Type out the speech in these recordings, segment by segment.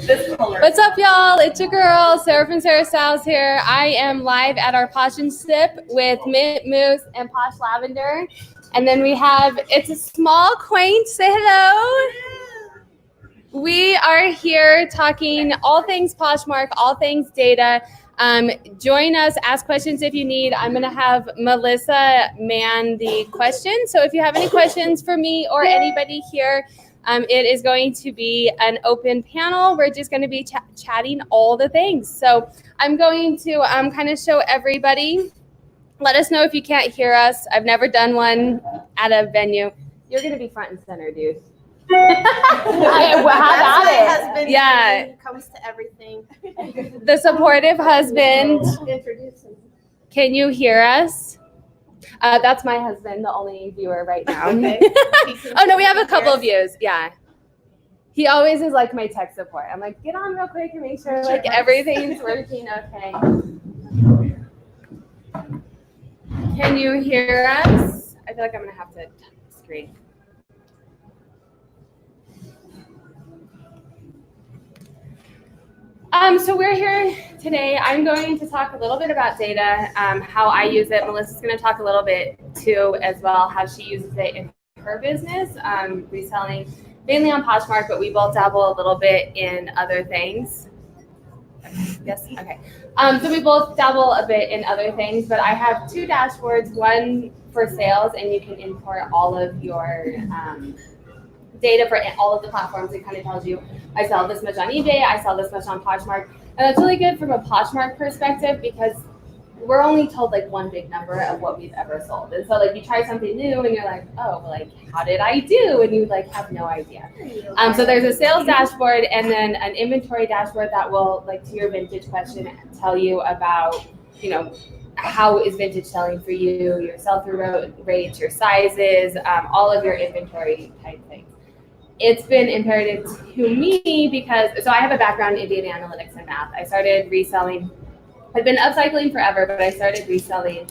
What's up, y'all? It's your girl, Sarah from Sarah Styles here. I am live at our Posh N Sip with Mint Moose and Posh Lavender. And then we have, it's a small, quaint, say hello. We are here talking all things Poshmark, all things data. Join us, ask questions if you need. I'm going to have Melissa man the questions. So if you have any questions for me or anybody here, it is going to be an open panel. We're just going to be chatting all the things. So I'm going to kind of show everybody. Let us know if you can't hear us. I've never done one at a venue. You're going to be front and center, dude. How about it? Husband, yeah, comes to everything. The supportive husband. Introduce him. Can you hear us? That's my husband, the only viewer right now. Okay. Oh no, we have a couple of views. Yeah, he always is like my tech support. I'm like, get on real quick and make sure like everything's working okay. Can you hear us? I feel like I'm gonna have to touch the screen. So we're here today. I'm going to talk a little bit about data, how I use it. Melissa's going to talk a little bit too as well, how she uses it in her business, reselling mainly on Poshmark, but we both dabble a little bit in other things. Yes, okay. So we both dabble a bit in other things, but I have two dashboards, one for sales, and you can import all of your data for all of the platforms. It kind of tells you, I sell this much on eBay, I sell this much on Poshmark. And that's really good from a Poshmark perspective because we're only told like one big number of what we've ever sold. And so like you try something new and you're like, oh, like how did I do? And you like have no idea. So there's a sales dashboard and then an inventory dashboard that will, like to your vintage question, tell you about, you know, how is vintage selling for you, your sell-through rates, your sizes, all of your inventory type things. It's been imperative to me because, so I have a background in data analytics and math. I started reselling, I've been upcycling forever, but I started reselling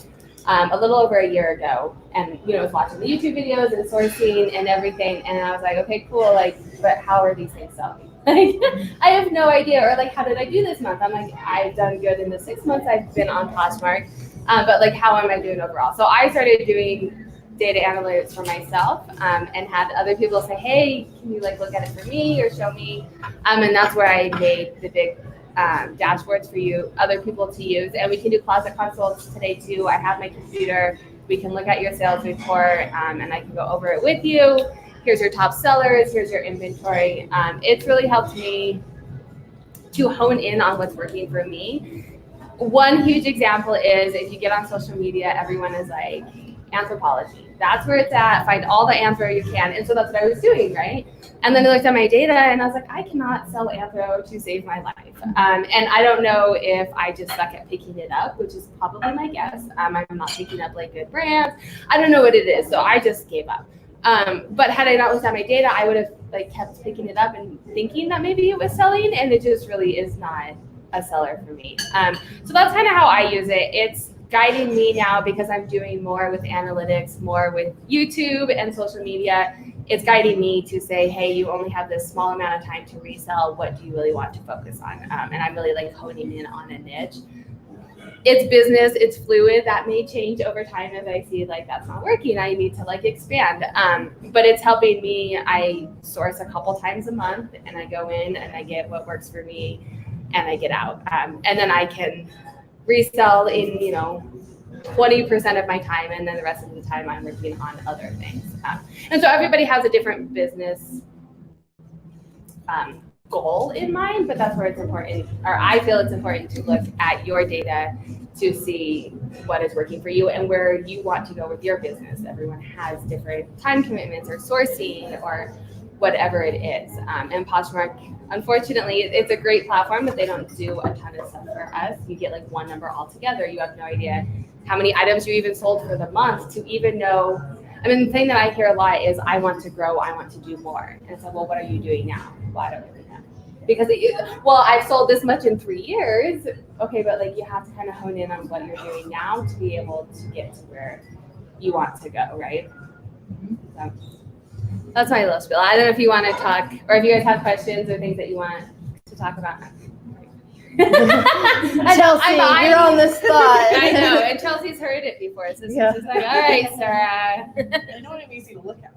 a little over a year ago. And, you know, I was watching the YouTube videos and sourcing and everything. And I was like, okay, cool. Like, but how are these things selling? Like, I have no idea. Or like, how did I do this month? I'm like, I've done good in the 6 months I've been on Poshmark. But like, how am I doing overall? So I started doing data analytics for myself and had other people say, hey, can you like look at it for me or show me? And that's where I made the big dashboards for you, other people to use. And we can do closet consults today too. I have my computer. We can look at your sales report and I can go over it with you. Here's your top sellers. Here's your inventory. It's really helped me to hone in on what's working for me. One huge example is if you get on social media, everyone is like, anthropology. That's where it's at. Find all the anthro you can. And so that's what I was doing, right? And then I looked at my data and I was like, I cannot sell anthro to save my life. And I don't know if I just suck at picking it up, which is probably my guess. I'm not picking up like good brands. I don't know what it is. So I just gave up. But had I not looked at my data, I would have like kept picking it up and thinking that maybe it was selling, and it just really is not a seller for me. So that's kind of how I use it. It's guiding me now because I'm doing more with analytics, more with YouTube and social media. It's guiding me to say, hey, you only have this small amount of time to resell. What do you really want to focus on? And I'm really like honing in on a niche. It's business, it's fluid. That may change over time as I see like that's not working. I need to like expand. But it's helping me. I source a couple times a month and I go in and I get what works for me and I get out. And then I can resell in, you know, 20% of my time, and then the rest of the time I'm working on other things. And so everybody has a different business goal in mind, but that's where it's important, or I feel it's important to look at your data to see what is working for you and where you want to go with your business. Everyone has different time commitments or sourcing or whatever it is. And Poshmark, unfortunately, it's a great platform, but they don't do a ton of stuff for us. You get like one number altogether. You have no idea how many items you even sold for the month to even know. I mean, the thing that I hear a lot is I want to grow, I want to do more. And it's like, well, what are you doing now? Well, I don't really know. Because, well, I've sold this much in 3 years. Okay, but like you have to kind of hone in on what you're doing now to be able to get to where you want to go, right? So that's my little spiel. I don't know if you want to talk or if you guys have questions or things that you want to talk about. Chelsea, you're on the spot. I know, and Chelsea's heard it before, so she's just like, all right, Sarah. I know I'm easy to look at.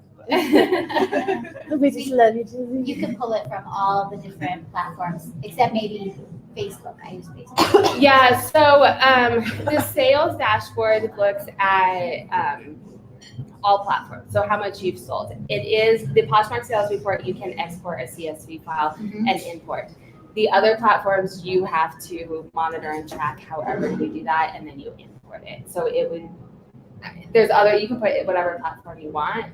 We just love you, Chelsea. You can pull it from all the different platforms, except maybe Facebook. I use Facebook. Yeah, so the sales dashboard looks at all platforms, so how much you've sold. It is the Poshmark sales report, you can export a CSV file and import. The other platforms, you have to monitor and track however you do that, and then you import it. So it would, there's other, you can put whatever platform you want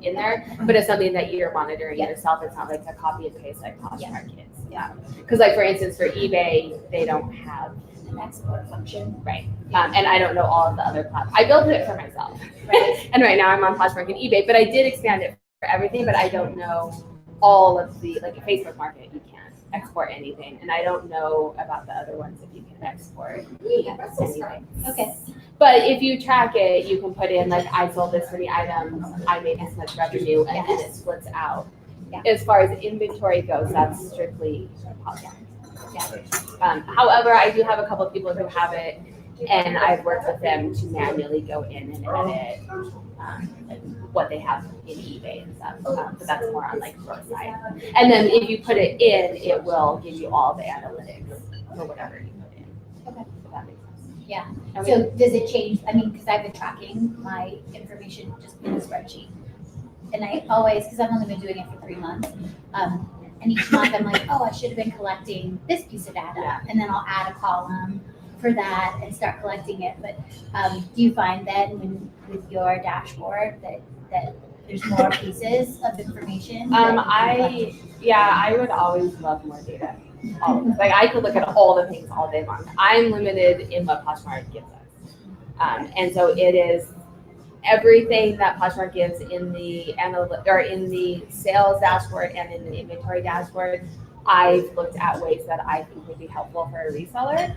in there, but it's something that you're monitoring yourself. It's not like a copy and paste like Poshmark is. Yeah. Because like for instance, for eBay, they don't have An export function. right. And I don't know all of the other platforms. I built it for myself. Right. And right now I'm on Poshmark and eBay, but I did expand it for everything, but I don't know all of the, like a Facebook Market, you can't export anything. And I don't know about the other ones if you can export anything. Okay. But if you track it, you can put in like, I sold this many items, I made this much revenue, and then it splits out. Yeah. As far as inventory goes, that's strictly Poshmark. However, I do have a couple of people who have it, and I've worked with them to manually go in and edit like what they have in eBay and stuff. But that's more on like your side. And then if you put it in, it will give you all the analytics for whatever you put in. Okay. If that makes sense. Yeah. Okay. So does it change? I mean, because I've been tracking my information just in a spreadsheet. And I always, because I've only been doing it for 3 months, and each month I'm like, oh, I should have been collecting this piece of data. And then I'll add a column for that and start collecting it. But do you find then with your dashboard that there's more pieces of information? I would always love more data. Always. Like I could look at all the things all day long. I'm limited in what Poshmark gives us. And so it is everything that Poshmark gives in the in the sales dashboard and in the inventory dashboard. I've looked at ways that I think would be helpful for a reseller.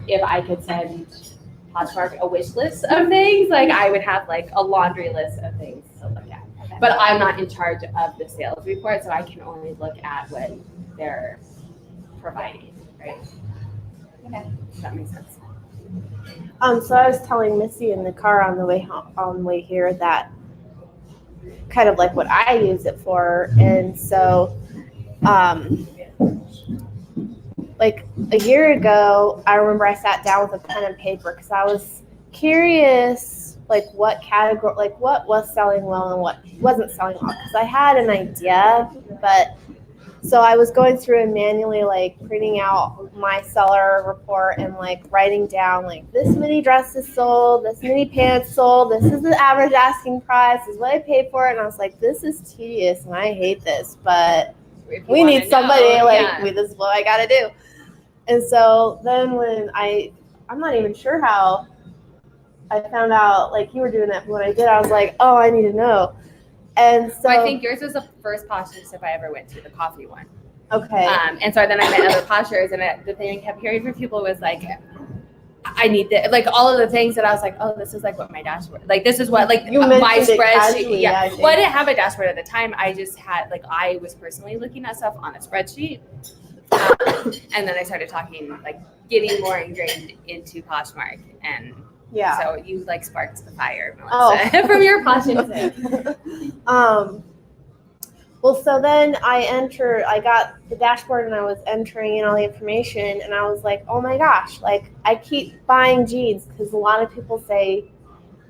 If I could send Poshmark a wish list of things, like I would have like a laundry list of things to look at. Okay. But I'm not in charge of the sales report, so I can only look at what they're providing, right? Okay. Does that make sense? So I was telling Missy in the car on the way here that kind of like what I use it for, and so like a year ago, I remember I sat down with a pen and paper because I was curious, like what category, like what was selling well and what wasn't selling well, because I had an idea, but so I was going through and manually like printing out my seller report and like writing down like this many dresses sold, this many pants sold, this is the average asking price, this is what I paid for it. And I was like, this is tedious and I hate this, but we need somebody this is what I got to do. And so then when I'm not even sure how I found out like you were doing that, but when I did, I was like, oh, I need to know. And so I think yours was the first Posh N Sip I ever went to, the coffee one. okay. And so then I met other Poshers, and the thing I kept hearing from people was like, I need this, like all of the things that I was like, oh, this is like what my dashboard, like this is what like You my mentioned it spreadsheet. casually, Yeah. I think. Well, I didn't have a dashboard at the time. I just had like I was personally looking at stuff on a spreadsheet, and then I started talking, like getting more ingrained into Poshmark, and Yeah. so you like sparked the fire, Melissa, from your Posh N Sip. Well, so then I got the dashboard and I was entering in all the information and I was like, oh my gosh, like I keep buying jeans because a lot of people say,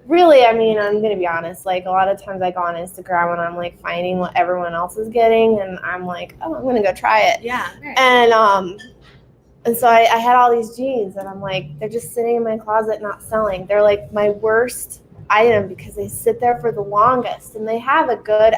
really, I mean, I'm going to be honest, like a lot of times I go on Instagram and I'm like finding what everyone else is getting and I'm like, oh, I'm going to go try it. Yeah. Right. And so I had all these jeans and I'm like, they're just sitting in my closet not selling. They're like my worst item because they sit there for the longest and they have a good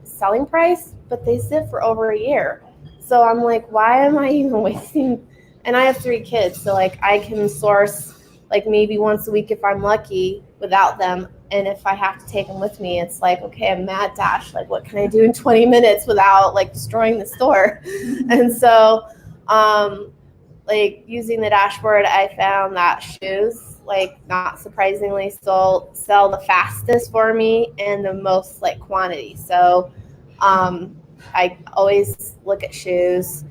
selling price, but they sit for over a year. So I'm like, why am I even wasting? And I have 3 kids, so like I can source like maybe once a week if I'm lucky without them. And if I have to take them with me, it's like, okay, I'm mad dash. Like, what can I do in 20 minutes without like destroying the store? And so, like using the dashboard, I found that shoes, like not surprisingly, sell the fastest for me and the most like quantity. So I always look at shoes.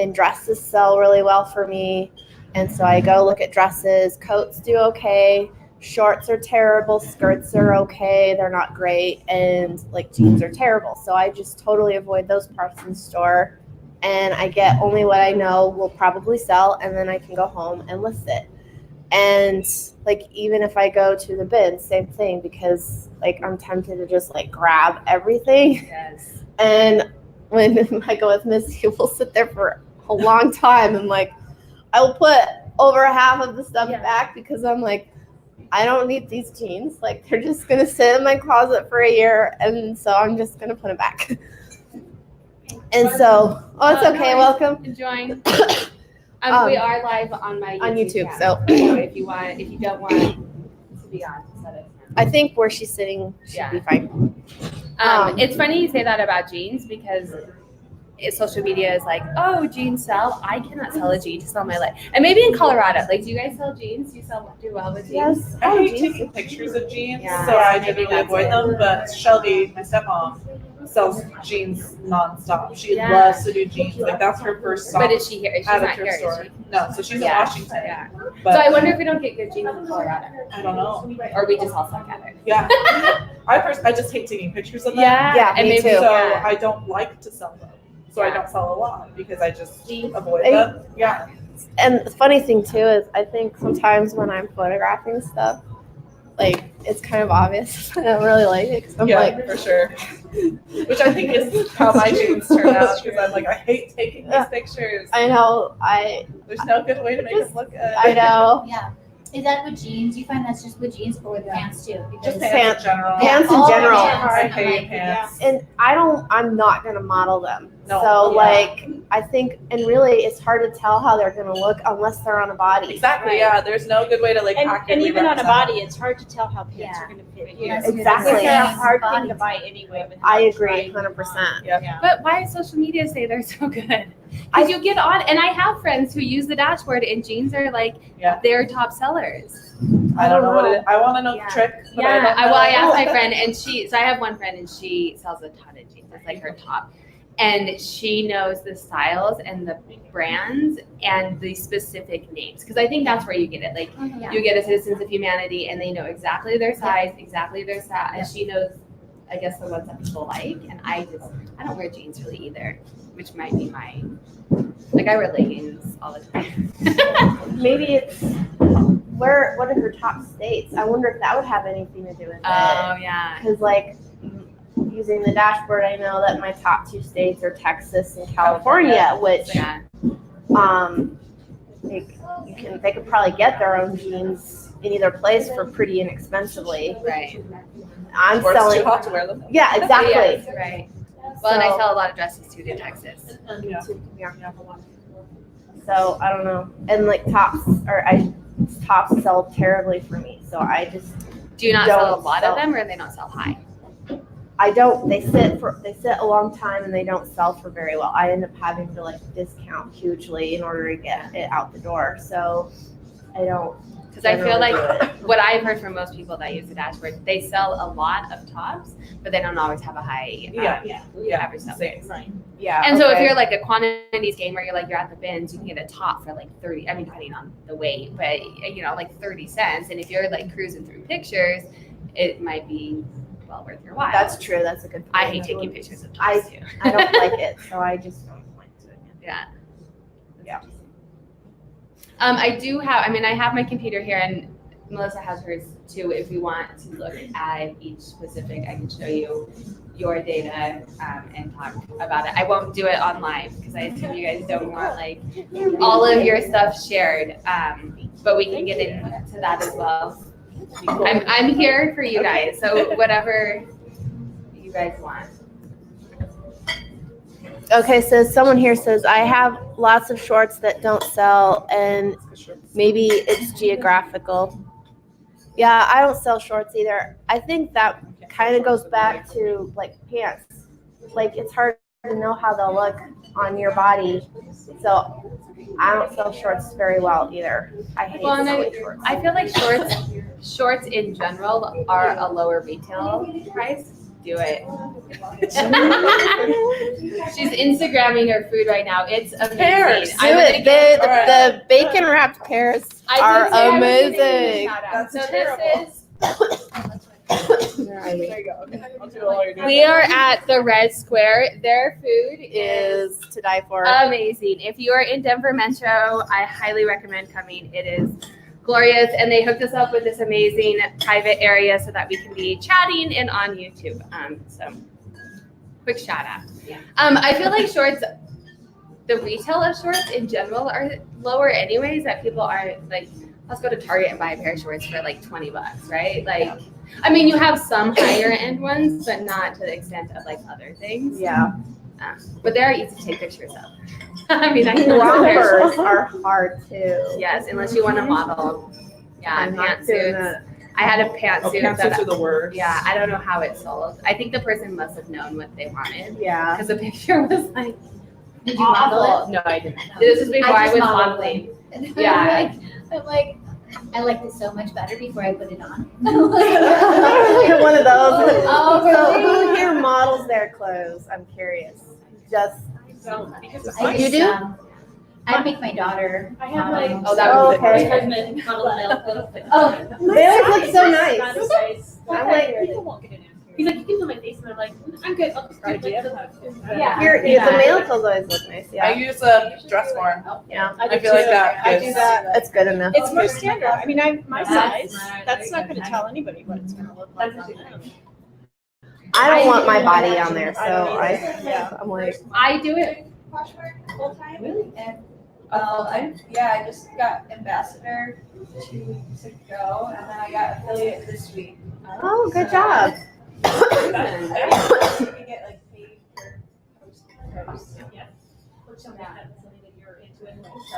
and dresses sell really well for me. And so I go look at dresses. Coats do okay. Shorts are terrible. Skirts are okay. They're not great. And like jeans are terrible. So I just totally avoid those parts in the store. And I get only what I know will probably sell. And then I can go home and list it. And like even if I go to the bin, same thing, because like I'm tempted to just like grab everything. Yes. And when I go with Missy, we'll sit there for a long time. And like I will put over half of the stuff back because I'm like, I don't need these jeans. Like they're just gonna sit in my closet for a year, and so I'm just gonna put them back. And so, it's okay. No, welcome. Enjoying. We are live on my YouTube. channel. So if you don't want to be on, set it. I think where she's sitting should be fine. It's funny you say that about jeans because social media is like, oh, jeans sell. I cannot sell a jean to sell my life. And maybe in Colorado, like, do you guys sell jeans? Do you do well with jeans? Yes. I hate taking pictures of jeans, Yeah. so I Maybe generally that's avoid it. them. But Shelby, my stepmom, sells jeans nonstop. She Yeah. loves to do jeans. Like that's her first stop But is she here? She's at a not thrift here, store. is she? No, so she's Yeah. in Washington. Yeah. But So I wonder if we don't get good jeans in Colorado. I don't know. Or we just all suck at it. Yeah, I just hate taking pictures of them. Yeah, and me maybe too. So yeah. I don't like to sell them. So I Yeah. don't sell a lot because I just avoid I- them. Yeah. And the funny thing too is I think sometimes when I'm photographing stuff, like it's kind of obvious. I don't really like it because I'm like, for sure. Which I think is how my jeans turn out because I'm like, I hate taking these pictures. I know, There's no good way to make them look good. I know. Yeah. Is that with jeans? Do you find that's just with jeans or with pants too? Just Because pants in general. Pants in all general. pants, I I'm hate like, pants. And I'm not gonna model them. No. So Yeah. like I think, and really it's hard to tell how they're gonna look unless they're on a body. Exactly, yeah. There's no good way to like And accurately even on a represent body, it's hard to tell how pants Yeah. are going to fit Well, you. that's good. Exactly. It's a Jeans, hard thing body to buy anyway. With I how agree, trying 100%. Yeah. But why does social media say they're so good? Because you get on, and I have friends who use the dashboard, and jeans are like their top sellers. I don't know what it is. I want to know Yeah. the trick. But Yeah, I don't know. well, I asked my friend, and so I have one friend, and she sells a ton of jeans. That's like her top. And she knows the styles and the brands and the specific names. Because I think that's where you get it. Like, Yeah. you get a Citizens of Humanity, and they know exactly their size, exactly their style. And she knows, I guess, the ones that people like. And I don't wear jeans really either, which might be like, I wear leggings all the time. Maybe it's what are her top states? I wonder if that would have anything to do with it. Oh, yeah. Because like using the dashboard, I know that my top two states are Texas and California, which Yeah. they could probably get their own jeans in either place for pretty inexpensively. Right. I'm Or it's selling. too hot to wear them. Yeah, exactly. Yes, right. Well, and I So- sell a lot of dresses too to Texas. Yeah. So I don't know, and like tops sell terribly for me. So I just Do you not sell a Don't lot sell. of them, or they not sell high? I don't. They sit a long time and they don't sell for very well. I end up having to like discount hugely in order to get it out the door. So I don't. Because I feel generally like do it. what I've heard from most people that use the dashboard, they sell a lot of tops, but they don't always have a high average sell Same. price. Yeah. And so if okay. you're like a quantities game where you're at the bins, you can get a top for like 30, I mean, depending on the weight, but like 30 cents. And if you're like cruising through pictures, it might be well worth your while. That's true. That's a good point. I hate taking pictures of tops too. I don't like it, so I just don't like doing it. Yeah. Yeah. I have my computer here, and Melissa has hers too. If you want to look at each specific, I can show you your data and talk about it. I won't do it online because I assume you guys don't want like all of your stuff shared. But we can get into that as well. I'm here for you guys, so whatever you guys want. Okay, so someone here says I have lots of shorts that don't sell, and maybe it's geographical. Yeah, I don't sell shorts either. I think that kind of goes back to like pants. Like it's hard to know how they'll look on your body. So I don't sell shorts very well either. I hate Well, and selling shorts. I feel like shorts in general are a lower retail price. Do it. She's Instagramming her food right now. It's amazing. Pears. Do I'm gonna it. give her The bacon wrapped pears I did are say I was gonna give you a amazing. shout out. That's So terrible. There you go. Okay. I'll do it while you're doing We are at the Red Square. Their food Is to die for. amazing. If you are in Denver Metro, I highly recommend coming. It is glorious, and they hooked us up with this amazing private area so that we can be chatting and on YouTube. So quick shout out. Yeah. I feel like shorts, the retail of shorts in general are lower anyways, that people aren't like, let's go to Target and buy a pair of shorts for like $20, right? Like, I mean, you have some higher end ones, but not to the extent of like other things. Yeah. But they are easy to take pictures of. I mean, I can wear Rompers shorts. are hard too. Yes, unless you want to model. Yeah, I'm not doing pantsuits. I had a pantsuit Okay, that, pantsuits are the worst. yeah, I don't know how it sold. I think the person must have known what they wanted Yeah. because the picture was like Did you model awful. No, I didn't. This was before I just was modeled modeling. it? Yeah. I'm like, I liked it so much better before I put it on. You're one of those. Oh, So really? who here models their clothes? I'm curious. Just I You just, do? I make my daughter. I have like, Oh, that was okay. husband model male clothes. Oh, They always look so nice. Not a size. I'm like, People won't get it in. He's like, you can put my face, and I'm like, I'm good. I'll just do it. Yeah. the male clothes always look nice. I Yeah. use a dress form. Yeah. I feel like that I do gives- that. That's good enough. It's more standard. I mean, my That's size. smart. That's not going to tell anybody what it's going to look like. I don't want my body on there, so I don't either. Yeah. I'm like, I do it. Posh work full time. Really? And I just got ambassador 2 weeks ago, and then I got affiliate this week. oh, good job. You can get like paid for posts. Yeah. Or something that you're into anyway. So.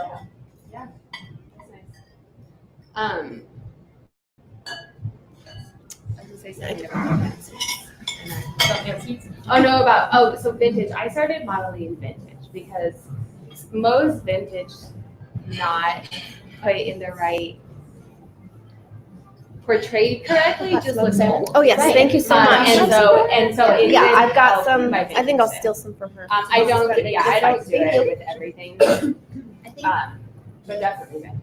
That's nice. I was gonna say something different. Oh no, so vintage. I started modeling vintage because most vintage not put in the right portrayed correctly just looks old. Oh yes, thank you so much. And so it Yeah, did I've got help some. my I think I'll vintage steal some from her. I don't do it with everything. I think But definitely vintage.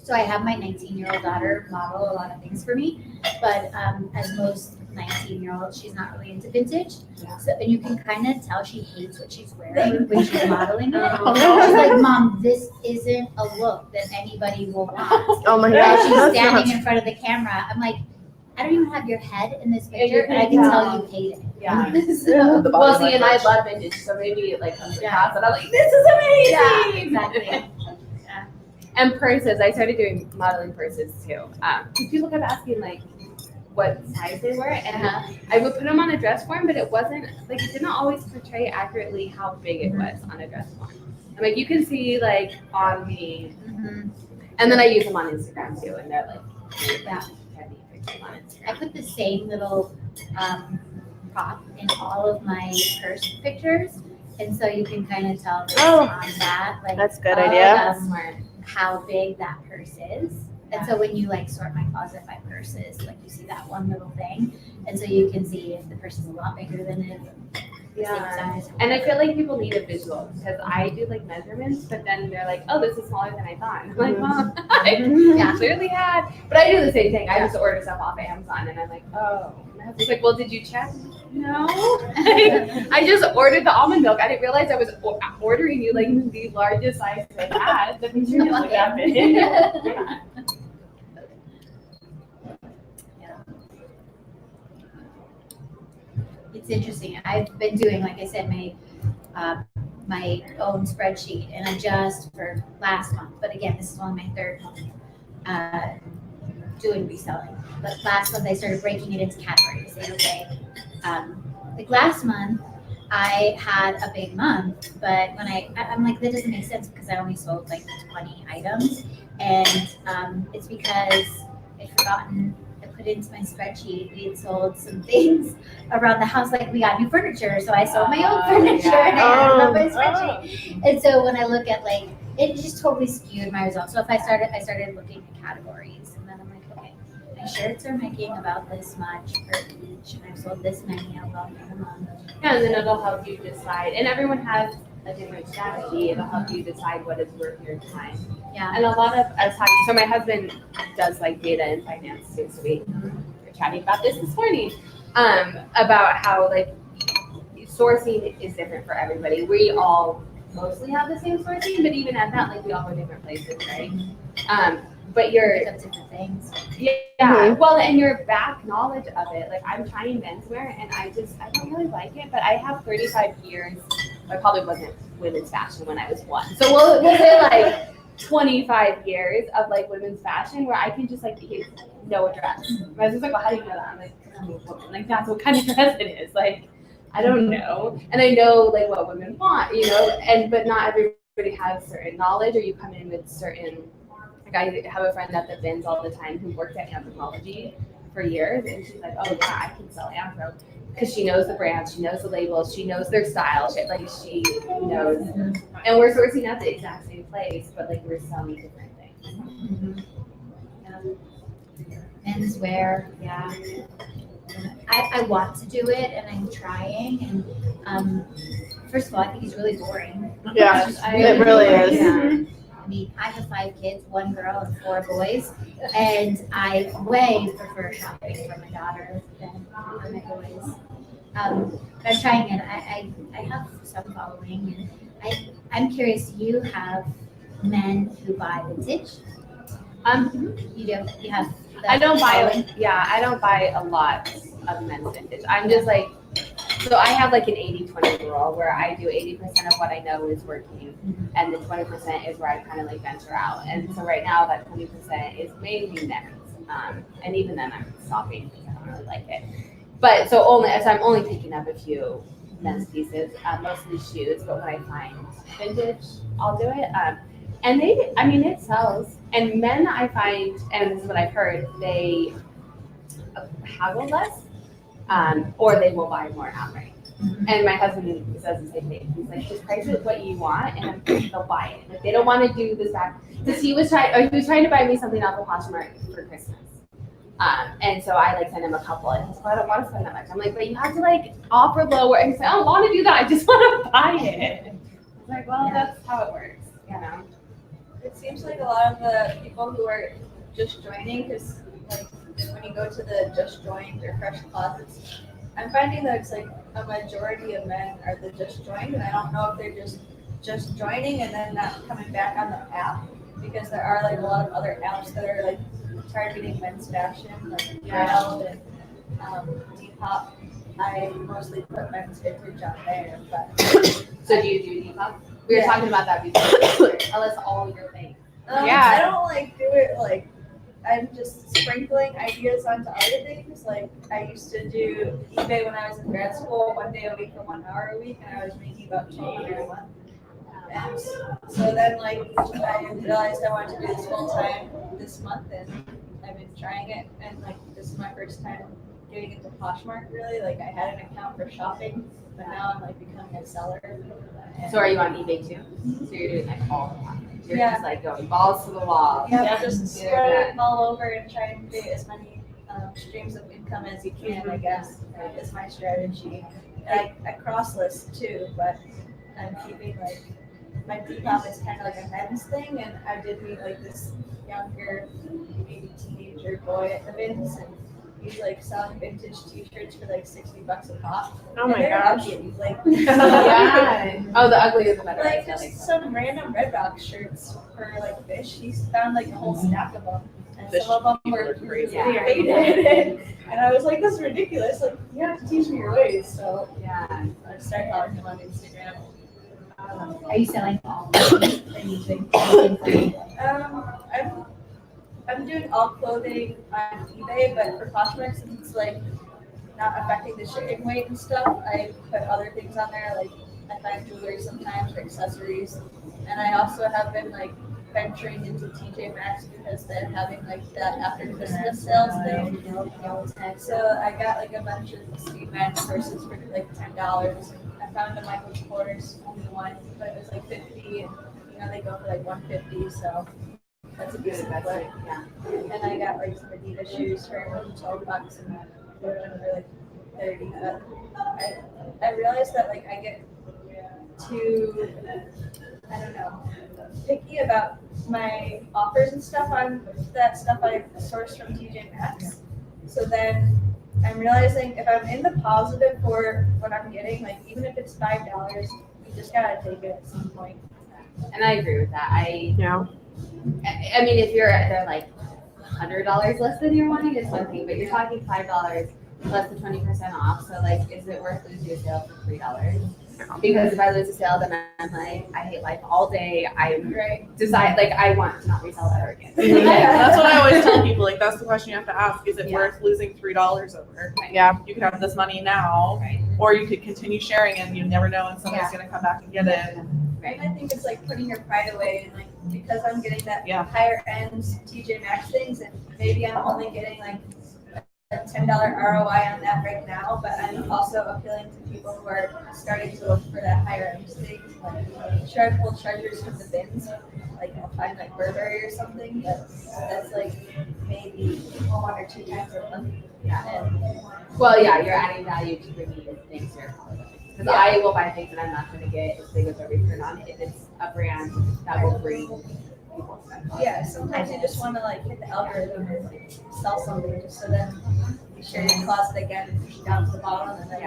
so. I have my 19-year-old daughter model a lot of things for me, but as most 19-year-olds, she's not really into vintage. Yeah. So and you can kind of tell she hates what she's wearing when she's modeling it. Oh, She's like, "Mom, this isn't a look that anybody will want." Oh my And gosh, she's that's standing not- in front of the camera. I'm like, I don't even have your head in this And picture, you and I can can tell. tell you hate it. Yeah. So- The body Well, see, and I language. love vintage, so maybe it like comes Yeah. across, and I'm like, this is amazing. Yeah, exactly. And purses, I started doing modeling purses too. People kept asking like what size they were, and I would put them on a dress form, but it wasn't like it didn't always portray accurately how big it was on a dress form. And, like you can see like on me, Mhm. and then I use them on Instagram too, and they're like Yeah. heavy pictures on Instagram. I put the same little prop in all of my purse pictures, and so you can kind of tell based Oh. on that, like That's a good Oh, idea. that's smart. how big that purse is. And so when you like sort my closet by purses, like you see that one little thing, and so you can see if the purse is a lot bigger than it. The same Yeah. size. And I feel like people need a visual because I do like measurements, but then they're like, "Oh, this is smaller than I thought." I'm like, "Well, I clearly had." But I do the same thing. I just order stuff off Amazon, and I'm like, "Oh." And my husband's like, "Well, did you check?" No. I just ordered the almond milk. I didn't realize I was ordering you like the largest size they had. The picture didn't look that big. Yeah. It's interesting. I've been doing, like I said, my own spreadsheet and adjust for last month. But again, this is only my third month doing reselling. But last month I started breaking it into categories. Saying, okay, like last month I had a big month, but when I'm like, that doesn't make sense because I only sold like 20 items, and it's because I'd forgotten. I put into my spreadsheet we had sold some things around the house, like we got new furniture, so I sold my own furniture and I had it on my spreadsheet. And so when I look at like, it just totally skewed my results. So if I started looking at categories, and then I'm like, okay, I my shirts are making about this much per each, and I've sold this many out in a month. Yeah, and then it'll help you decide. And everyone has a different strategy. It'll help you decide what is worth your time. Yeah. And a lot of us talking. So my husband does like data and finance too. So we were chatting about this morning, about how like sourcing is different for everybody. We all mostly have the same sourcing, but even at that, like we all go different places, right? But you're Pick up different things. yeah, well, and your back knowledge of it. Like I'm trying menswear, and I don't really like it. But I have 35 years. I probably wasn't women's fashion when I was 1. So we'll say like 25 years of like women's fashion where I can just like know a dress. My husband's like, well, how do you know that? I'm like, 'cause I'm a woman. Like that's what kind of dress it is. Like I don't know, and I know like what women want, but not everybody has certain knowledge, or you come in with certain. Like I have a friend at the bins all the time who worked at Anthropologie for years, and she's like, oh yeah, I can sell Anthro because she knows the brands, she knows the labels, she knows their style, she knows. And we're sourcing at the exact same place, but like we're selling different things. Menswear, yeah. I want to do it, and I'm trying. And first of all, I think it's really boring. Yeah, it really is. Yeah. I mean, I have 5 kids, 1 girl and 4 boys, and I way prefer shopping for my daughter than for my boys. But I'm trying it. I have some following, and I'm curious. Do you have men who buy vintage? You do. You have. I don't buy a lot of men's vintage. I'm just like, so I have like an 80-20 rule where I do 80% of what I know is working, and the 20% is where I kind of like venture out. And so right now that 20% is mainly men's, and even then I'm stopping because I don't really like it. But so I'm only picking up a few men's pieces, mostly shoes. But when I find vintage, I'll do it. And it sells. And men, I find, and this is what I've heard, they haggle less, or they will buy more outright. And my husband says the same thing. He's like, just price it what you want, and they'll buy it. Like they don't want to do this back. Because he was trying to buy me something off of Poshmark for Christmas. And so I like sent him a couple, and he's like, I don't want to spend that much. I'm like, but you have to like offer lower. And he's like, I don't want to do that. I just want to buy it. I was like, well, that's how it works, It seems like a lot of the people who are just joining, because like when you go to the just joined or fresh closets, I'm finding that it's like a majority of men are the just joined, and I don't know if they're just joining and then not coming back on the app, because there are like a lot of other apps that are like targeting men's fashion, like Gurl and Depop. I mostly put men's vintage on there, but So do you do Depop? We were talking about that before. Tell us all your things. I don't like do it like I'm just sprinkling ideas onto other things. Like I used to do eBay when I was in grad school, 1 day a week for 1 hour a week, and I was making about $200 a month. And so then like I realized I wanted to do this full time this month, and I've been trying it, and like this is my first time getting into Poshmark really. Like I had an account for shopping, but now I'm like becoming a seller. So are you on eBay too? So you're doing like all the time. You're Yeah. just like going balls to the wall. Yeah, just spread it all over and try and create as many streams of income as you can, I guess, is my strategy. And I cross list too, but I'm keeping like, my Depop is kind of like a men's thing, and I did meet like this younger, maybe teenager boy at the bins, and he's like selling vintage t-shirts for like $60 a pop. Oh my And they're gosh. ugly, like Yeah. Oh, the uglier the better. like just some random Red Box shirts for like fish. He's found like a whole stack of them, and some of them were crazy. faded. And I was like, "This is ridiculous! Like, you have to teach me your ways." So Yeah. I started following him on Instagram. Are you selling all of them? Are you doing anything? I'm doing all clothing on eBay, but for Poshmark, since it's like not affecting the shipping weight and stuff, I put other things on there, like I find jewelry sometimes or accessories. And I also have been like venturing into TJ Maxx because they're having like that after Christmas sales thing. So I got like a bunch of Steve Madden purses for like $10. I found a Michael Kors only one, but it was like 50, and they go for like 150. So That's a good investment. Yeah. And I got like some Adidas shoes for like $12 and they're done for like 30. But I realized that like I get too, I don't know, picky about my offers and stuff on that stuff I source from TJ Maxx. So then I'm realizing if I'm in the positive for what I'm getting, like even if it's $5, you just gotta take it at some point. And I agree with that. Yeah. I mean, if they're like $100 less than you're wanting, it's one thing, but you're talking $5 plus the 20% off. So like, is it worth losing a sale for $3? Because if I lose a sale, then I'm like, I hate life all day. I decide like I want to not resell ever again. That's what I always tell people. Like that's the question you have to ask: is it Yeah. worth losing $3 over? Yeah. You could have this money now, Right. or you could continue sharing, and you never know when somebody's Yeah. going to come back and get it. Right. And I think it's like putting your pride away and like because I'm getting that Yeah. higher end TJ Maxx things and maybe I'm only getting like a $10 ROI on that right now, but I'm also appealing to people who are starting to look for that higher end things. Like should I pull treasures from the bins? Like I'll find like Burberry or something, but that's like maybe 1 or 2 times a month. Yeah. And Well, yeah, you're adding value to bringing in things here. Because I will buy things that I'm not going to get as big of a return on if it's a brand that will bring people stuff. yeah, sometimes you just want to like hit the algorithm or like sell something just so then you share your closet again down to the bottom and then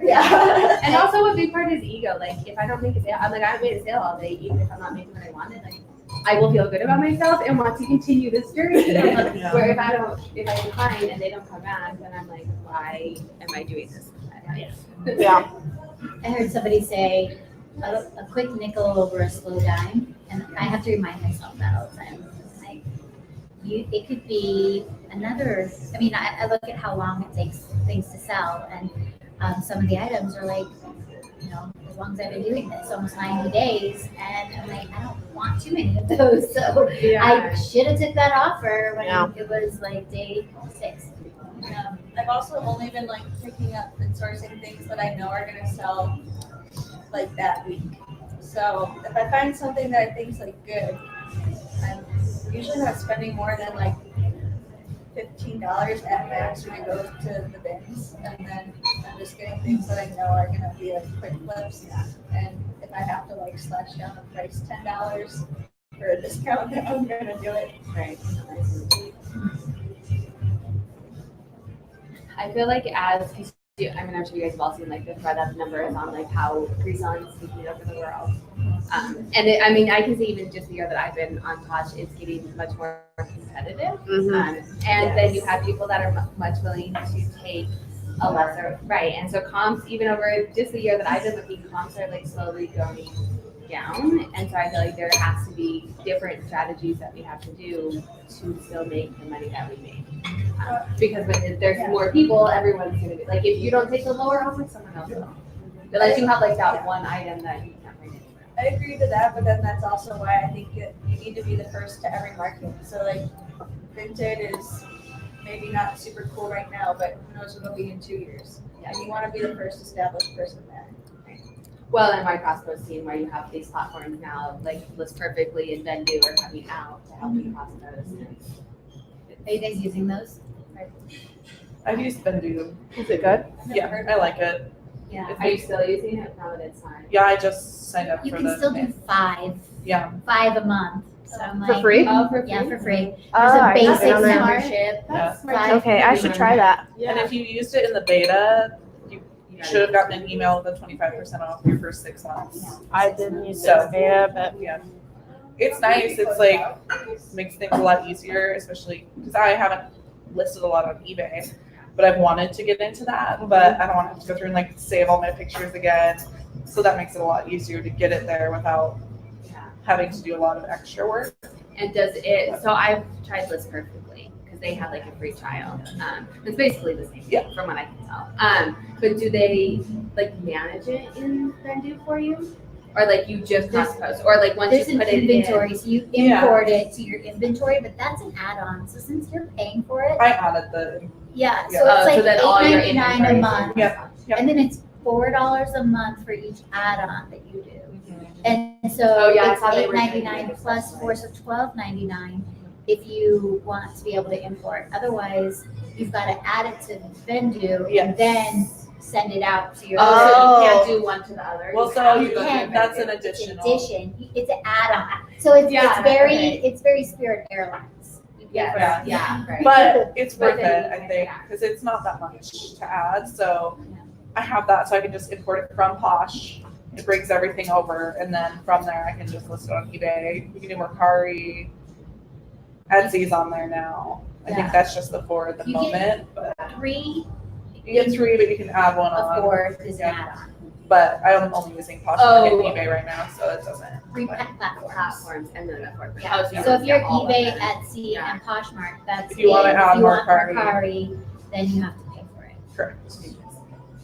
yeah. And also a big part is ego. Like if I don't make a sale, I'm like, I haven't made a sale all day, even if I'm not making what I wanted. Like I will feel good about myself and want to continue this journey. Yeah. Where if I decline and they don't come back, then I'm like, why am I doing this? Yeah. I heard somebody say a quick nickel over a slow dime, and I have to remind myself that all the time. Like, it could be another. I mean, I look at how long it takes things to sell, and some of the items are like, as long as I've been doing this, almost 90 days, and I'm like, I don't want too many of those, so I should have took that offer when it was like day 6. I've also only been like picking up and sourcing things that I know are gonna sell like that week. So if I find something that I think is like good, I'm usually not spending more than like $15 at max when I go to the bins, and then I'm just getting things that I know are gonna be like quick flips. And if I have to like slash down the price $10 for a discount, then I'm gonna do it. Right. I feel like I'm sure you guys have all seen like the thread-up numbers on like how reselling is taking over the world. I can see even just the year that I've been on Posh, it's getting much more competitive. Then you have people that are much willing to take a lesser, right? And so comps, even over just the year that I've been looking, comps are like slowly going down. And so I feel like there has to be different strategies that we have to do to still make the money that we make. Because when there's more people, everyone's going to be like, if you don't take the lower offer, someone else will. Unless you have like that one item that you can't bring in. I agree to that, but then that's also why I think you need to be the first to every market. So like Vinted is maybe not super cool right now, but who knows what it'll be in 2 years. And you want to be the first established person there. Well, and my crossroads scene where you have these platforms now, like List Perfectly and Vendu are coming out to help you cross those. Are you guys using those? I've used Vendu. Is it good? Yeah, I like it. Yeah. Are you still using it now that it's time? Yeah, I just signed up You for can the. still do 5 Yeah. a month. So I'm For like, free? Oh, for free? yeah, for free. Oh, There's I a didn't basic know that. membership. That's Yeah. smart. Okay, I should try that. And if you used it in the beta, you should have gotten an email with a 25% off your first 6 months. I didn't use So- this beta, but Yeah. It's nice. It's like makes things a lot easier, especially because I haven't listed a lot on eBay, but I've wanted to get into that, but I don't want to have to go through and like save all my pictures again. So that makes it a lot easier to get it there without having to do a lot of extra work. And does it, so I've tried List Perfectly because they have like a free trial. It's basically the same thing from what I can tell. But do they like manage it in Vendu for you? Or like you just cross post? Or like once There's you an put it inventory, in? so you import it to your inventory, but that's an add-on. So since you're paying for it, I added the yeah, so Yeah. it's So like then all your $8.99 a inventory- month. Yeah. And then it's $4 a month for each add-on that you do. And so Oh, yeah, I saw they it's were doing $8.99 it. plus force of $12.99 if you want to be able to import. Otherwise, you've got to add it to Vendu and then send it out to your. So Oh. you can't do one to the other. Well, You so have to you go can, through that's an Vendu. It's additional. addition. It's an add-on. So it's it's very Spirit Airlines. You pay Yes, for Yeah. yeah, right. But it's But worth then it, you I can- think, yeah. because it's not that much to add. So I have that, so I can just import it from Posh. It brings everything over, and then from there I can just list it on eBay. We can do Mercari. Etsy's on there now. I think Yeah. that's just the 4 at the You get- moment. But 3 you get 3, but you can add one of on. 4 is an Yeah. add-on. But I'm only using Posh Oh. and eBay right now, so it doesn't. 3 platforms. Platforms and then the corporate. Yeah. Oh, So if you're all of eBay, them. Etsy, Yeah. and Poshmark, that's If you wanna it. add If you want Mercari. Mercari, then you have to pay for it. Correct.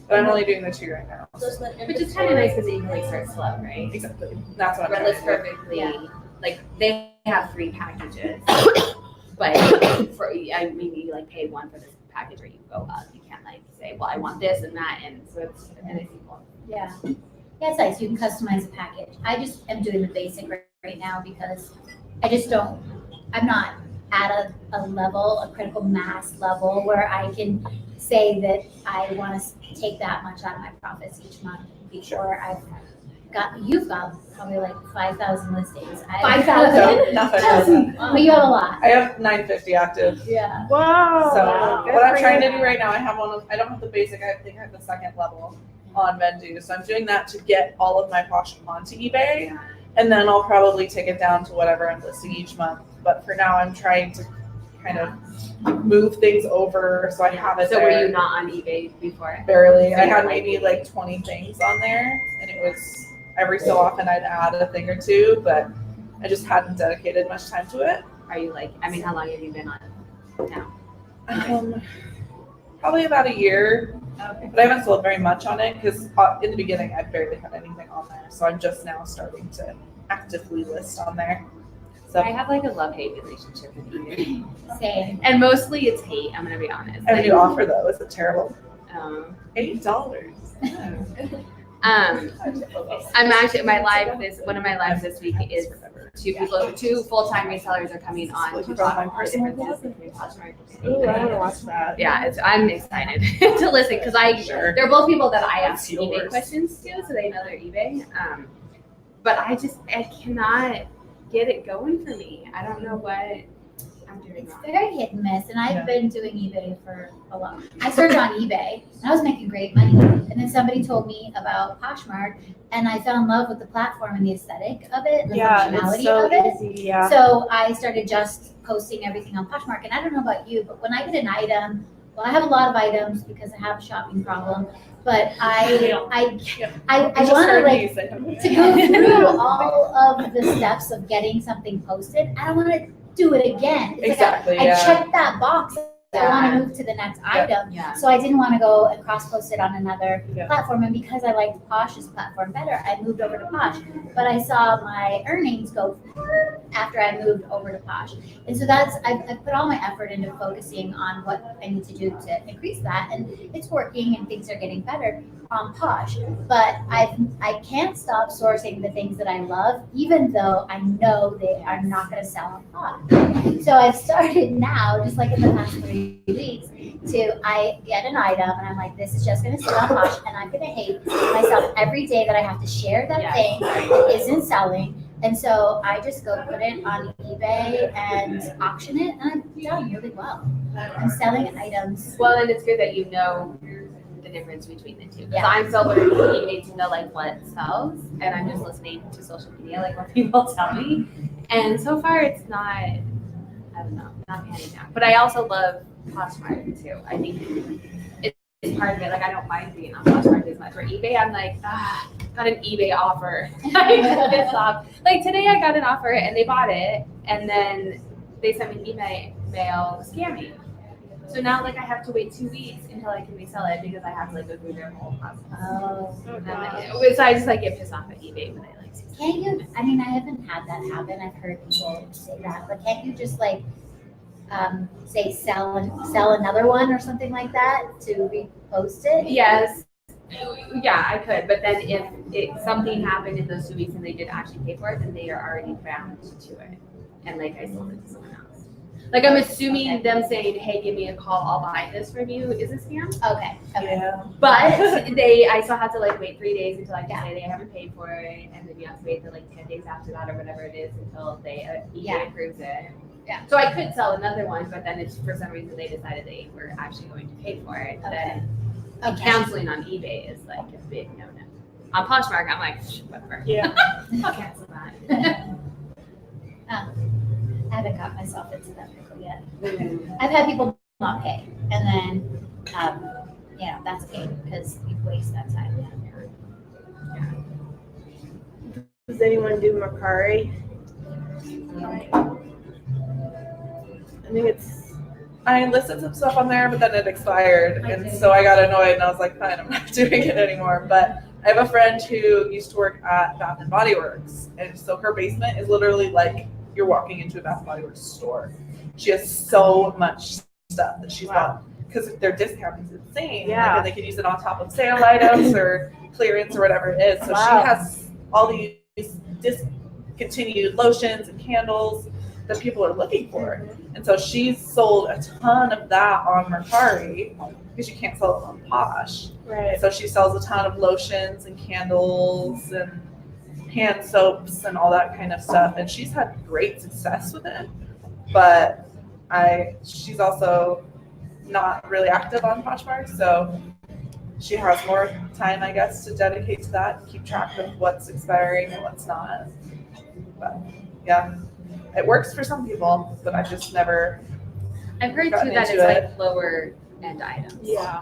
But I'm only doing the 2 right now. Just the Which is kind of nice because you can like start slow, right? Exactly. That's what I'm Red trying list to do. perfectly. Like they have 3 packages, but for I mean you like pay one for this package or you go up. You can't like say, well, I want this and that, and so it's equal. Yeah. Yeah, it's nice. You can customize a package. I just am doing the basic right now because I'm not at a level, a critical mass level where I can say that I want to take that much out of my profits each month before you've got probably like 5,000 listings. 5,000? No, not 5,000. But you have a lot. I have 950 active. Yeah. Wow. So Good what I'm for trying you. to do right now, I don't have the basic, I think I have the 2nd level on Vendu. So I'm doing that to get all of my Posh onto eBay. And then I'll probably take it down to whatever I'm listing each month. But for now, I'm trying to kind of move things over so I have it So there. were you not on eBay before? Barely. So I you're had like- maybe like 20 things on there, and it was every so often I'd add a thing or 2, but I just hadn't dedicated much time to it. Are you like? I mean, how long have you been on now? Probably about a year, Okay. but I haven't sold very much on it because in the beginning I barely had anything on there, so I'm just now starting to actively list on there. So I have like a love-hate relationship with eBay, Same. and mostly it's hate. I'm gonna be honest. I have a new offer though. Is it terrible? Um, $8. I'm actually one of my lives this week is 2 full-time resellers are coming on to talk about the differences between Poshmark and Ooh, I want to eBay. watch that. Yeah, I'm excited to listen because they're both people that I ask It's eBay yours. questions to, so they know their eBay. But I cannot get it going for me. I don't know what I'm doing It's wrong. very hit and miss, and I've Yeah. been doing eBay for a while. I started on eBay, and I was making great money. And then somebody told me about Poshmark, and I fell in love with the platform and the aesthetic of it, the Yeah, functionality it's so of it. easy. Yeah. So I started just posting everything on Poshmark, and I don't know about you, but when I get an item, well, I have a lot of items because I have a shopping problem, but I want to like to go through all of the steps of getting something posted. I don't want to do it again. It's Exactly. like I Yeah. checked that box. I want Yeah. to move to the next item. Yeah. So I didn't want to go and cross post it on another Yeah. platform. And because I liked Posh's platform better, I moved over to Posh. But I saw my earnings go after I moved over to Posh. And so I've put all my effort into focusing on what I need to do to increase that. And it's working and things are getting better on Posh. But I can't stop sourcing the things that I love, even though I know they are not going to sell on Posh. So I've started now, just like in the past 3 weeks, I get an item and I'm like, this is just going to sit on Posh, and I'm going to hate myself every day that I have to share that thing that isn't selling. And so I just go put it on eBay and auction it, and I'm done really well. I'm selling items. Well, and it's good that you know the difference between the two. Because Yeah. I'm still learning eBay to know like what sells, and I'm just listening to social media, like what people tell me. And so far, it's not. I don't know, not panning out. But I also love Poshmark too. I think it's part of it. Like I don't mind being on Poshmark as much. For eBay, I'm like, got an eBay offer. I get pissed off. Like today, I got an offer and they bought it, and then they sent me an email scamming. So now, like, I have to wait 2 weeks until I can resell it because I have to like go through their whole process. Oh. And so I just like get pissed off at eBay when I like. Can't you, I mean, I haven't had that happen. I've heard people say that, but can't you just like, say sell another one or something like that to repost it? Yes, Yeah, I could, but then if something happened in those 2 weeks and they did actually pay for it, then they are already bound to it. And like I sold it to someone else. Like I'm assuming them saying, "Hey, give me a call, I'll buy this from you," is a scam. Okay. Yeah. But I still have to like wait 3 days until I can say they haven't paid for it, and then you have to wait for like 10 days after that or whatever it is until they eBay approves it. Yeah. So I could sell another one, but then it's for some reason they decided they were actually going to pay for it. Then canceling on eBay is like a big no-no. On Poshmark, I'm like, whatever. Yeah. I'll cancel that. I haven't got myself into that pickle yet. I've had people not pay, and then, that's pain because you waste that time. Does anyone do Mercari? I think it's. I listed some stuff on there, but then it expired, and so I got annoyed, and I was like, fine, I'm not doing it anymore. But I have a friend who used to work at Bath and Body Works, and so her basement is literally like you're walking into a Bath and Body Works store. She has so much stuff that she's bought because their discount is insane. Yeah. Like, and they can use it on top of sale items or clearance or whatever it is. So she has all these discontinued lotions and candles that people are looking for. And so she's sold a ton of that on Mercari because you can't sell it on Posh. Right. So she sells a ton of lotions and candles and hand soaps and all that kind of stuff. And she's had great success with it. But she's also not really active on Poshmark. So she has more time, I guess, to dedicate to that and keep track of what's expiring and what's not. But yeah. It works for some people, but I've just never. I've heard gotten too that into it's it. like lower end items. Yeah.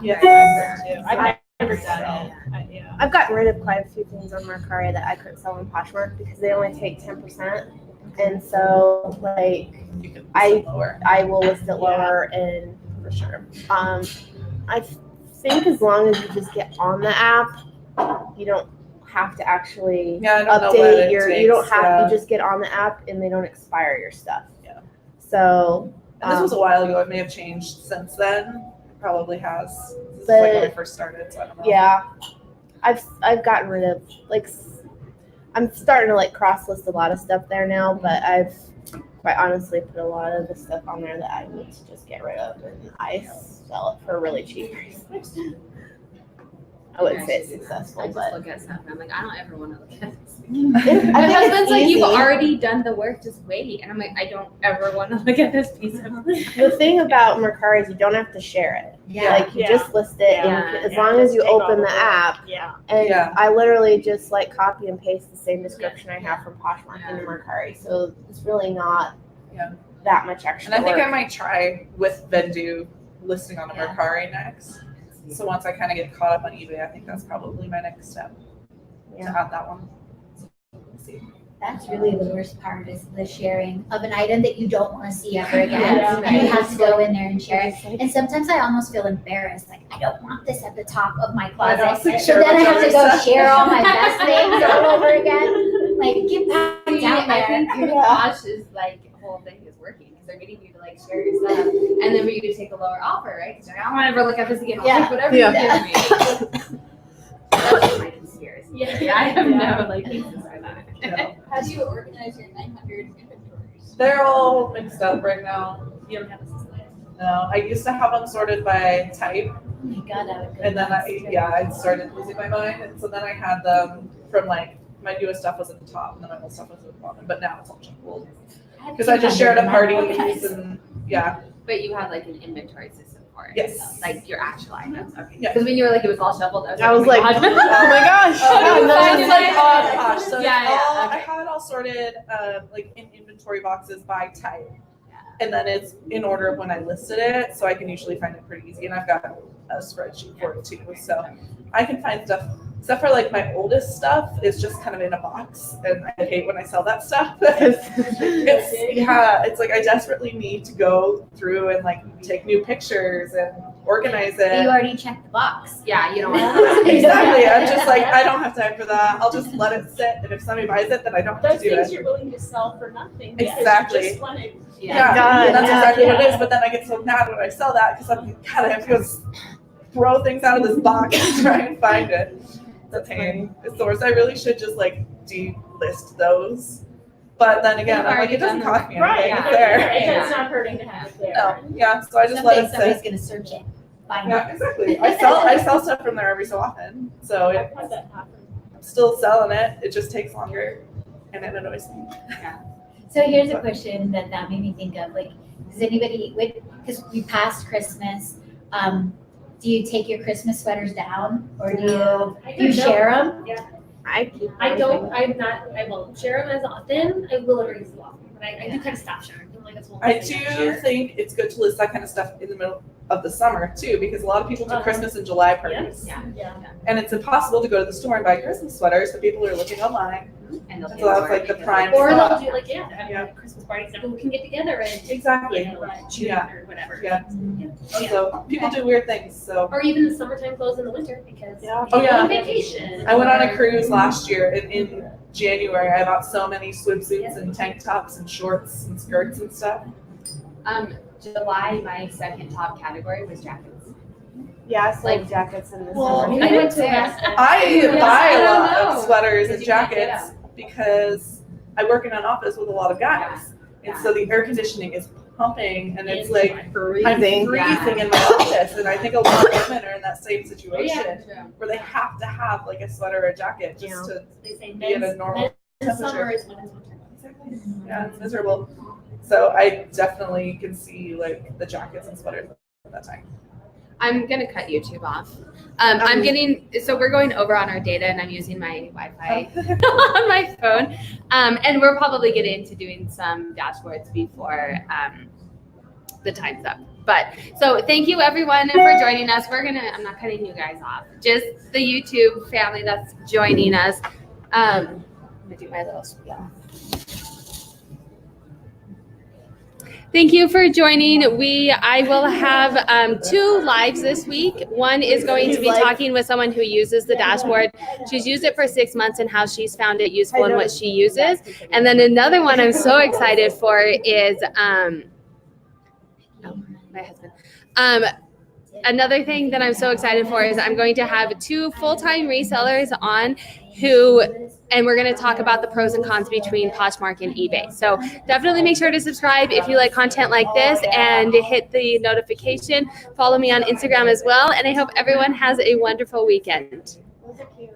I've never done it. Yeah. I've gotten rid of quite a few things on Mercari that I couldn't sell on Poshmark because they only take 10%, and so like You can list it lower. I will list it lower and For sure. I think as long as you just get on the app, you don't have to actually Yeah, I don't know what update it your. takes, You don't have yeah. you just get on the app and they don't expire your stuff. Yeah. So. And this was a while ago. It may have changed since then. It probably has. This is But- like when I first started, so I don't know. Yeah, I've gotten rid of I'm starting to like cross list a lot of stuff there now, but I've quite honestly put a lot of the stuff on there that I need to just get rid of, and I sell it for a really cheap price. I wouldn't say it's I successful, just but look at stuff and I'm like, I don't ever want to look at this. I My think it's husband's like, you've easy. already done the work, just wait. And I'm like, I don't ever want to look at this piece of The thing about Mercari is you don't have to share it. Yeah. Like you just list it, Yeah. and as long as you Just take open all the of it. app. Yeah. And Yeah. I literally just like copy and paste the same description I have from Poshmark into Mercari, so it's really not Yeah. that much extra And I think work. I might try with Vendu listing on a Yeah. Mercari next. So once I kind of get caught up on eBay, I think that's probably my next step to add that one. We'll see. That's really the worst part is the sharing of an item that you don't want to see ever again. Yeah. And you have to go in there and share it. And sometimes I almost feel embarrassed. Like, I don't want this at the top of my I know, closet. so So share then I with have to others. go share all my best things all over again. Like, get back down I there. think your Posh is like, the whole thing is working because they're getting you to like share your stuff and then for you to take a lower offer, right? Because I don't want to ever look at this again. I'll Yeah. take whatever Yeah. you give me. That's my conspiracy. Yeah. I have no like pieces for that. Yeah. How do you organize your 900 inventories? They're all mixed up right now. You don't have a system. No, I used to have them sorted by type, Oh my God, I would go and then nuts. I started losing my mind, and so then I had them from like my newest stuff was at the top, and then my old stuff was at the bottom, but now it's all jumbled have because I just shared at 200 parties organized. and yeah. But you have like an inventory system for it. Yes. Like your actual items. Okay. Yeah. Because when you were like, it was all shuffled, I was like, oh oh my my God. gosh. Oh, you no, find it's it like later? Posh. So Yeah, it's yeah, all, okay. I have it all sorted like in inventory boxes by type. And then it's in order of when I listed it, so I can usually find it pretty easy. And I've got a spreadsheet for it too, so I can find stuff. Except for like my oldest stuff is just kind of in a box, and I hate when I sell that stuff. It's like I desperately need to go through and like take new pictures and organize But you it. already checked the box. Yeah, you don't want Exactly. I'm just like I don't have time for that. I'll just let it sit, and if somebody buys it, then I don't have Those to do things it. you're willing to sell for nothing. because Exactly. You just want to. Yeah, God, and that's yeah, exactly what it yeah. is. But then I get so mad when I sell that because I'm God, I have to go throw things out of this box and try and find it. It's a pain. It's the worst. I really should just like delist those. But then again, I'm like, it doesn't cost me anything. It's there. It's not hurting to have it there. No, yeah. So I just let it Somebody's sit. gonna search it, find Yeah, it. exactly. I sell stuff from there every so often. So I've I'm had that happen. still selling it. It just takes longer, and it annoys me. So here's a question that made me think of, like, does anybody, because we passed Christmas, do you take your Christmas sweaters down, or do you share them? I keep. I don't, I'm not, I won't share them as often. I will every so often, but I do kind of stop sharing. I'm like, that's one I thing do share. think it's good to list that kind of stuff in the middle of the summer too, because a lot of people do Christmas and July parties, Yes, yeah. and it's impossible to go to the store and buy Christmas sweaters. So people are looking online. And they'll So get that's more like the because prime Or they'll spot. do like, have Christmas parties, and we can get together and, Exactly. you know, like June Yeah. or whatever. Yeah. Oh, yeah. So people do weird things. So Or even the summertime clothes in the winter because Yeah. Oh, people yeah. on vacation. I went on a or- cruise last year, and in January I bought so many swimsuits and tank tops and shorts and skirts and stuff. July, my second top category was jackets. Yeah, I like jackets in the Well, summer. I went to Alaska. I Yeah, buy I a don't lot of know. sweaters and Because you can't get jackets because I work in an office with a lot of guys. And so the air conditioning is pumping, and it's like I'm Freezing. freezing in my office. And I think a lot of women are in that same situation True. where they have to have like a sweater or a jacket just to They say be at a men's, normal men's temperature. summer is women's winter. Yeah, it's miserable. So I definitely can see like the jackets and sweaters at that time. I'm gonna cut YouTube off. I'm getting, so we're going over on our data and I'm using my Wi-Fi on my phone. And we're probably getting into doing some dashboards before the time's up. But so thank you everyone for joining us. I'm not cutting you guys off, just the YouTube family that's joining us. I'm gonna do my little spiel. Thank you for joining. I will have 2 lives this week. One is going to be talking with someone who uses the dashboard. She's used it for 6 months and how she's found it useful and what she uses. And then another one I'm so excited for is my husband. Another thing that I'm so excited for is I'm going to have 2 full-time resellers on and we're going to talk about the pros and cons between Poshmark and eBay. So definitely make sure to subscribe if you like content like this and hit the notification. Follow me on Instagram as well. And I hope everyone has a wonderful weekend. Those are cute.